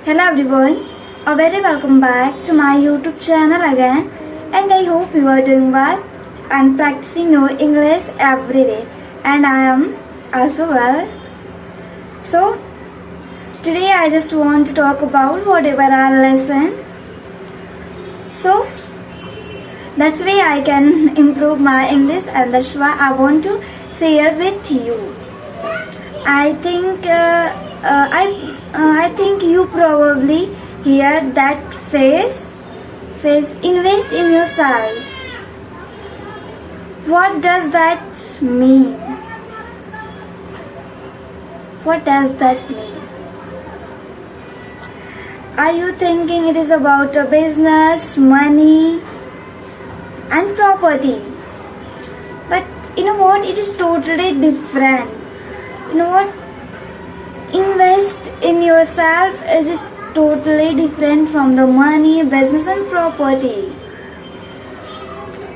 Hello everyone, a very welcome back to my YouTube channel again, and I hope you are doing well and practicing your English every day, and I am also well. So today I just want to talk about whatever our lesson. So that's why I can improve my English, and that's why I want to share with you. I think you probably hear that phrase invest in yourself. What does that mean? What does that mean? Are you thinking it is about a business, money, and property? But you know what? It is totally different. You know what? Invest in yourself is totally different from the money, business, and property.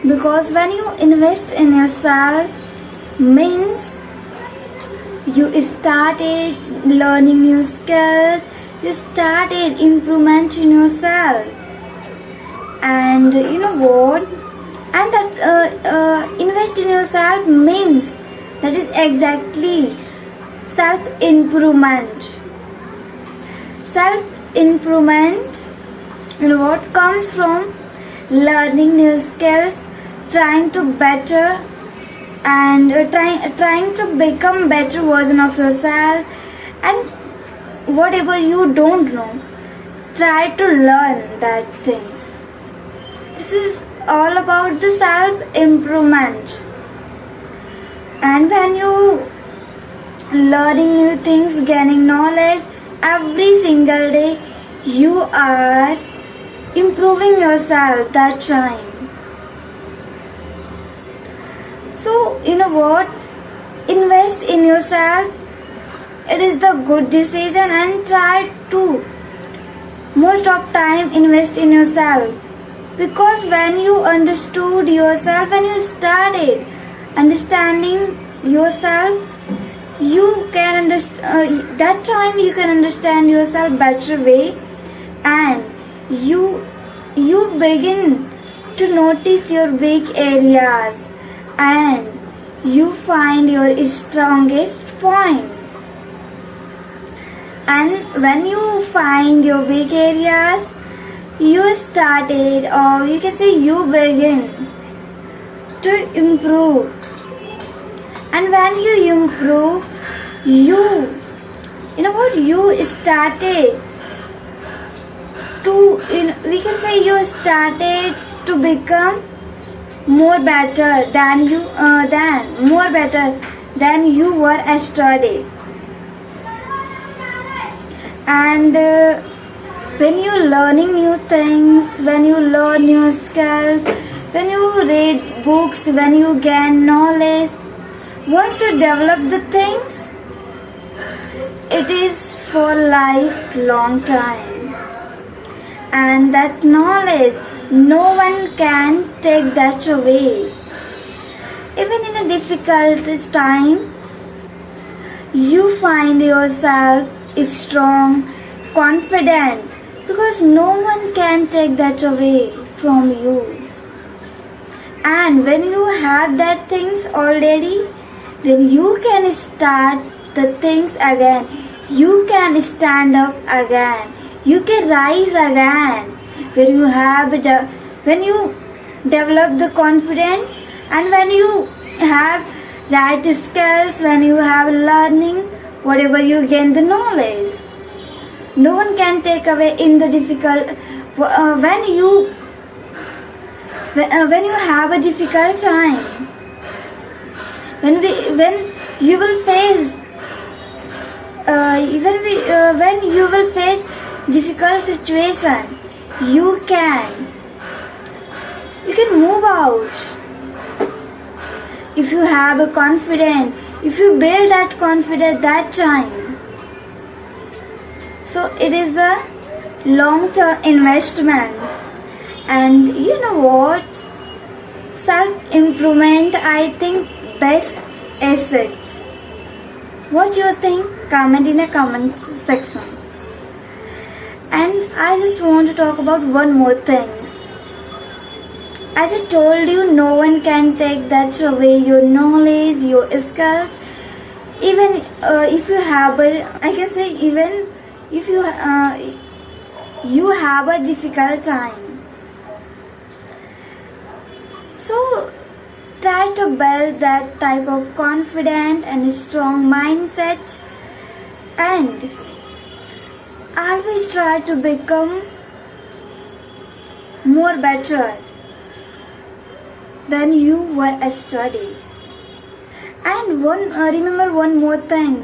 Because when you invest in yourself, means you started learning new skills, you started improvement in yourself, and you know what? And that invest in yourself means that is exactly self-improvement. Self-improvement, you know what, comes from learning new skills, trying to better and trying to become better version of yourself, and whatever you don't know, try to learn that things. This is all about the self-improvement. And when you learning new things, gaining knowledge every single day, you are improving yourself that time. So you know what, invest in yourself, it is the good decision, and try to most of time invest in yourself, because when you understood yourself, when you started understanding yourself, you can understand that time you can understand yourself better way, and you begin to notice your weak areas, and you find your strongest point. And when you find your weak areas, you started, or you can say you begin to improve. And when you improve, you know what, you started to, we can say you started to become more better than you were yesterday. And when you learning new things, when you learn new skills, when you read books, when you gain knowledge, once you develop the things, it is for lifelong time. And that knowledge, no one can take that away. Even in a difficult time, you find yourself strong, confident, because no one can take that away from you. And when you have that things already, then you can start the things again. You can stand up again. You can rise again. When you develop the confidence, and when you have right skills, when you have learning, whatever you gain the knowledge, no one can take away in the difficult. When you have a difficult time, when you will face when you will face difficult situation, you can move out. If you have a confidence, if you build that confidence that time, so it is a long-term investment. And you know what, self-improvement, I think, best asset. What do you think? Comment in a comment section. I just want to talk about one more thing. As I told you, no one can take that away your knowledge, your skills. Even if you have I can say even if you have a difficult time. So try to build that type of confident and strong mindset, and always try to become more better than you were yesterday. And remember one more thing.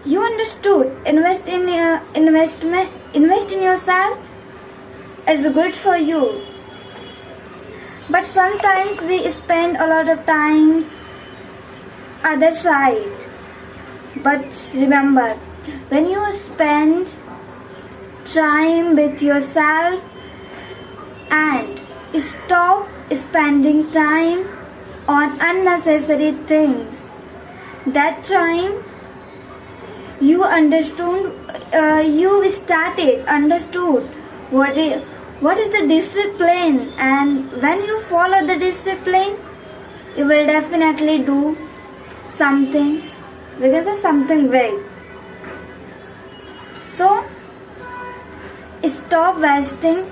You understood. Invest in yourself is good for you. But sometimes we spend a lot of time other side. But remember, when you spend time with yourself and stop spending time on unnecessary things, that time you understood what is the discipline, and when you follow the discipline, you will definitely do something, because of something big. So stop wasting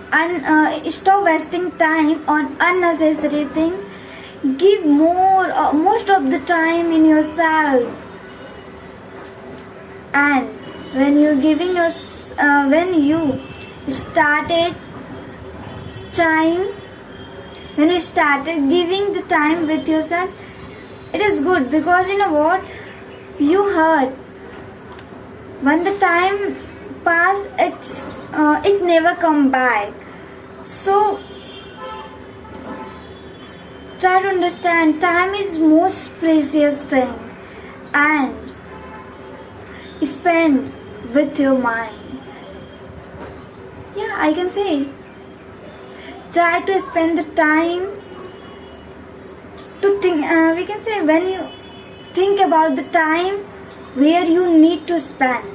time on unnecessary things. Give most of the time in yourself. And when you started giving the time with yourself, it is good, because you know what, you heard when the time pass, it never come back. So try to understand, time is most precious thing, and spend with your mind. Yeah, I can say, try to spend the time to think. We can say, when you think about the time where you need to spend.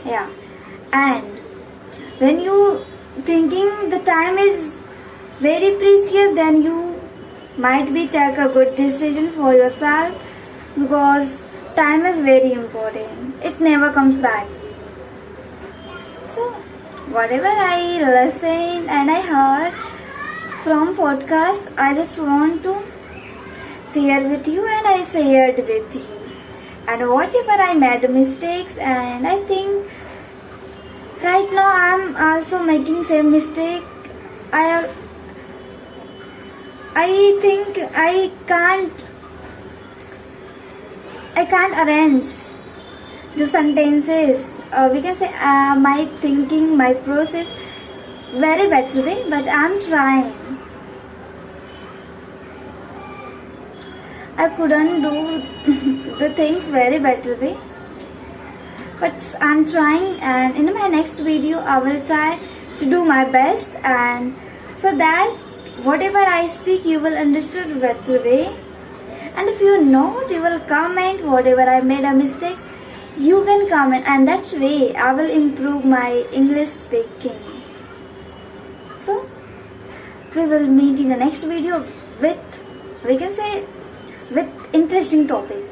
Yeah, and when you thinking the time is very precious, then you might be take a good decision for yourself, because time is very important. It never comes back. So whatever I listened and I heard from podcast, I just want to share with you, and I shared with you. And whatever I made mistakes, and I think right now I'm also making same mistake. I think I can't arrange the sentences. We can say my thinking, my process very better way, but I'm trying. I couldn't do the things very better way, but I'm trying, and in my next video I will try to do my best, and so that whatever I speak you will understand better way. And if you know, you will comment whatever I made a mistake, you can comment, and that way I will improve my English speaking. So we will meet in the next video with, we can say, with interesting topic.